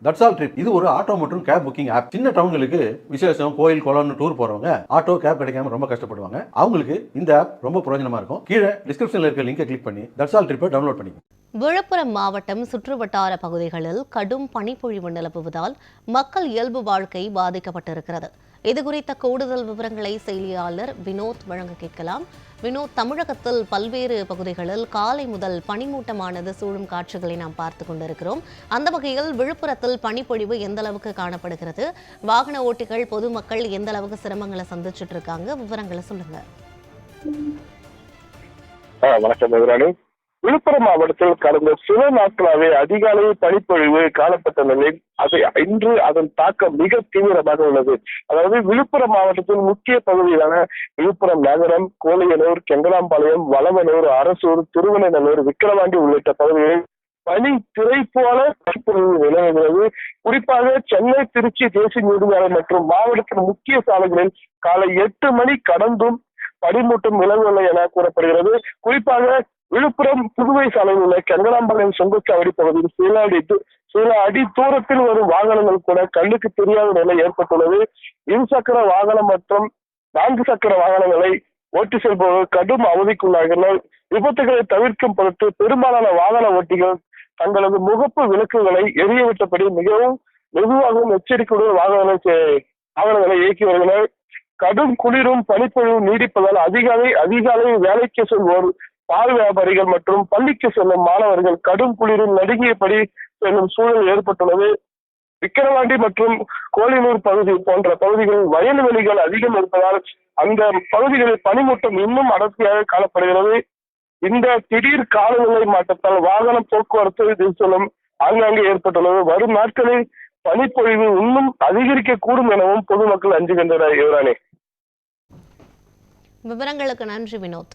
That's all trip இது ஒரு auto மற்றும் கேப் புக்கிங் ஆப். சின்ன டவுன்களுக்கு விசேஷம், கோயில், குளம்னு டூர் போறவங்க ஆட்டோ கேப் கிடைக்காம ரொம்ப கஷ்டப்படுவாங்க. அவங்களுக்கு இந்த ஆப் ரொம்ப பிரயோஜனமா இருக்கும். கீழே டிஸ்கிரிப்ஷன்ல இருக்க லிங்கை கிளிக் பண்ணி தட்ஸ் ஆல் ட்ரிப்பை டவுன்லோட் பண்ணிக்கோங்க. விழுப்புரம் மாவட்டம் சுற்றுவட்டார பகுதிகளில் கடும் பனிப்பொழிவு நிலவுவதால் மக்கள் இயல்பு வாழ்க்கை பாதிக்கப்பட்டிருக்கிறது. இதுகுறித்த கூடுதல் விவரங்களை செய்தியாளர் வினோத் வழங்க கேட்கலாம். வினோத், தமிழகத்தில் பல்வேறு பகுதிகளில் காலை முதல் பனிமூட்டமானது சூழும் காட்சிகளை நாம் பார்த்து கொண்டிருக்கிறோம். அந்த வகையில் விழுப்புரத்தில் பனிப்பொழிவு எந்த அளவுக்கு காணப்படுகிறது? வாகன ஓட்டிகள், பொதுமக்கள் எந்த அளவுக்கு சிரமங்களை சந்திச்சுட்டு இருக்காங்க? விவரங்களை சொல்லுங்க. வணக்கம் எதிரானி. விழுப்புரம் மாவட்டத்தில் கடந்த சில நாட்களாகவே அதிகாலை பனிப்பொழிவு காணப்பட்ட நிலையில் இன்று அதன் தாக்கம் மிக தீவிரமாக உள்ளது. அதாவது விழுப்புரம் மாவட்டத்தின் முக்கிய பகுதிகளான விழுப்புரம் நகரம், கோலியனூர், கெங்கலாம்பாளையம், வளவனூர், அரசூர், திருவண்ணநல்லூர், விக்கிரவாண்டி உள்ளிட்ட பகுதிகளில் பனி திரை போல பனிப்பொழிவு நிலவுகிறது. குறிப்பாக சென்னை, திருச்சி தேசிய நெடுஞ்சாலை மற்றும் மாவட்டத்தின் முக்கிய சாலைகளில் காலை 8 மணி கடந்தும் பனிமூட்டம் நிலவவில்லை என கூறப்படுகிறது. குறிப்பாக விழுப்புரம் புதுவை சாலையில் உள்ள கெங்கலாம்பாளையம் சுங்கச்சாவடி பகுதியில் சில அடி தூரத்தில் வரும் வாகனங்கள் கூட கண்ணுக்கு தெரியாத நிலை ஏற்பட்டுள்ளது. இருசக்கர வாகனம் மற்றும் 4 சக்கர வாகனங்களை ஓட்டி செல்பவர்கள் கடும் அவதிக்குள்ளாகினர். விபத்துகளை தவிர்க்கும் பொருட்டு பெரும்பாலான வாகன ஓட்டிகள் தங்களது முகப்பு விளக்குகளை எரியவிட்டபடி மிகவும் மெதுவாகவும் எச்சரிக்கையுடன் வாகனங்களை இயக்கி வருகின்றனர். கடும் குளிரும் பனிப்பொழிவும் நீடிப்பதால் அதிகாலை வேலைக்கு செல்வோர், பால் வியாபாரிகள் மற்றும் பள்ளிக்கு செல்லும் மாணவர்கள் கடும் குளிரில் நடுங்கியபடி செல்லும் சூழல் ஏற்பட்டுள்ளது. விக்கிரவாண்டி மற்றும் கோலியனூர் பகுதி போன்ற பகுதிகளில் வயல்வெளிகள் அதிகம் இருப்பதால் அந்த பகுதிகளில் பனிமூட்டம் இன்னும் அடர்த்தியாக காணப்படுகிறது. இந்த திடீர் காலநிலை மாற்றத்தால் வாகன போக்குவரத்து நெரிசலும் ஆங்காங்கே ஏற்பட்டுள்ளது. வரும் நாட்களில் பனிப்பொழிவு இன்னும் அதிகரிக்கக்கூடும் எனவும் பொதுமக்கள் அஞ்சுகின்றனர். யுவராணி, விவரங்களுக்கு நன்றி வினோத்.